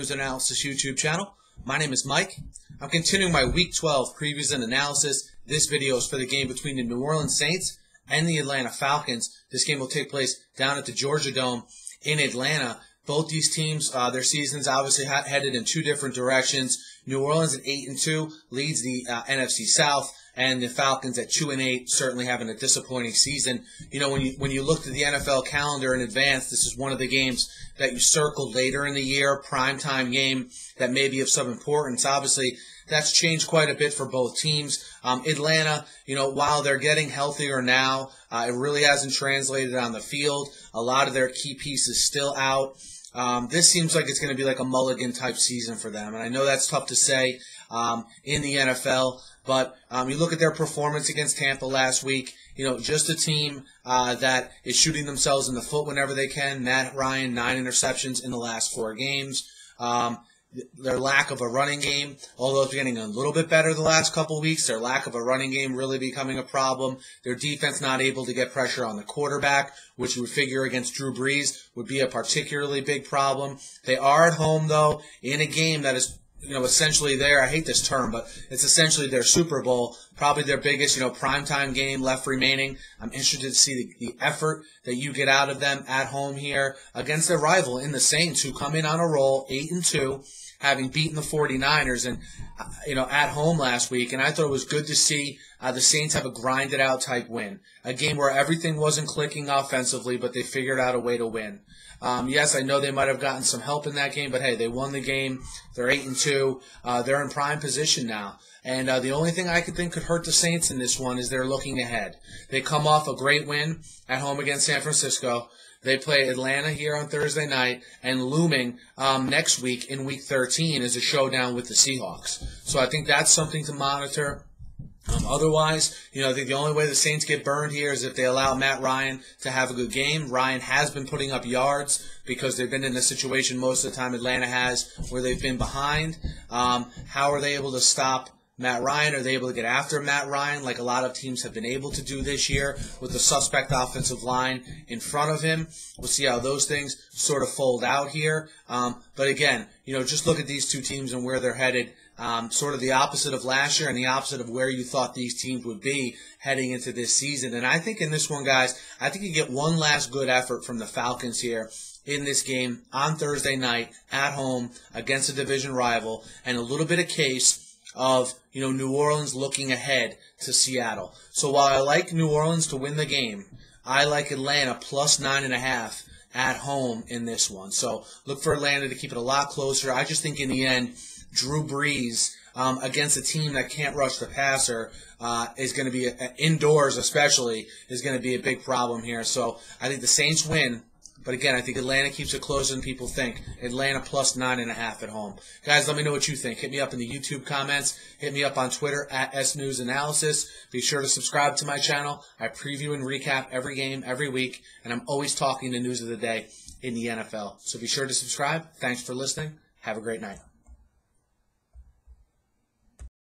News Analysis YouTube channel. My name is Mike. I'm continuing my Week 12 previews and analysis. This video is for the game between the New Orleans Saints and the Atlanta Falcons. This game will take place down at the Georgia Dome in Atlanta. Both these teams, their seasons obviously headed in two different directions. New Orleans at 8-2 leads the NFC South, and the Falcons at 2-8 certainly having a disappointing season. You know, when you looked at the NFL calendar in advance, this is one of the games that you circled later in the year, primetime game that may be of some importance. Obviously, that's changed quite a bit for both teams. Atlanta, you know, while they're getting healthier now, it really hasn't translated on the field. A lot of their key pieces still out. This seems like it's going to be like a mulligan-type season for them, and I know that's tough to say in the NFL, but you look at their performance against Tampa last week, you know, just a team that is shooting themselves in the foot whenever they can. Matt Ryan, 9 interceptions in the last 4 games. Their lack of a running game, although it's getting a little bit better the last couple of weeks, their lack of a running game really becoming a problem. Their defense not able to get pressure on the quarterback, which you would figure against Drew Brees would be a particularly big problem. They are at home, though, in a game that is, you know, essentially I hate this term, but it's essentially their Super Bowl, probably their biggest, you know, primetime game left remaining. I'm interested to see the effort that you get out of them at home here against their rival in the Saints, who come in on a roll, 8-2, having beaten the 49ers and, you know, at home last week. And I thought it was good to see the Saints have a grinded-out type win, a game where everything wasn't clicking offensively, but they figured out a way to win. Yes, I know they might have gotten some help in that game, but hey, they won the game. They're 8-2. They're in prime position now. And the only thing I could think could hurt the Saints in this one is they're looking ahead. They come off a great win at home against San Francisco. They play Atlanta here on Thursday night, and looming next week in Week 13 is a showdown with the Seahawks. So I think that's something to monitor. Otherwise, you know, I think the only way the Saints get burned here is if they allow Matt Ryan to have a good game. Ryan has been putting up yards because they've been in a situation most of the time Atlanta has where they've been behind. How are they able to stop Matt Ryan? Are they able to get after Matt Ryan like a lot of teams have been able to do this year with the suspect offensive line in front of him? We'll see how those things sort of fold out here. But again, you know, just look at these two teams and where they're headed. Sort of the opposite of last year and the opposite of where you thought these teams would be heading into this season. And I think in this one, guys, I think you get one last good effort from the Falcons here in this game on Thursday night at home against a division rival, and a little bit of case of, you know, New Orleans looking ahead to Seattle. So while I like New Orleans to win the game, I like Atlanta plus 9.5 at home in this one. So look for Atlanta to keep it a lot closer. I just think in the end, Drew Brees against a team that can't rush the passer is going to be, indoors especially, is going to be a big problem here. So I think the Saints win. But again, I think Atlanta keeps it closer than people think. Atlanta plus 9.5 at home. Guys, let me know what you think. Hit me up in the YouTube comments. Hit me up on Twitter at SNewsAnalysis. Be sure to subscribe to my channel. I preview and recap every game every week, and I'm always talking the news of the day in the NFL. So be sure to subscribe. Thanks for listening. Have a great night.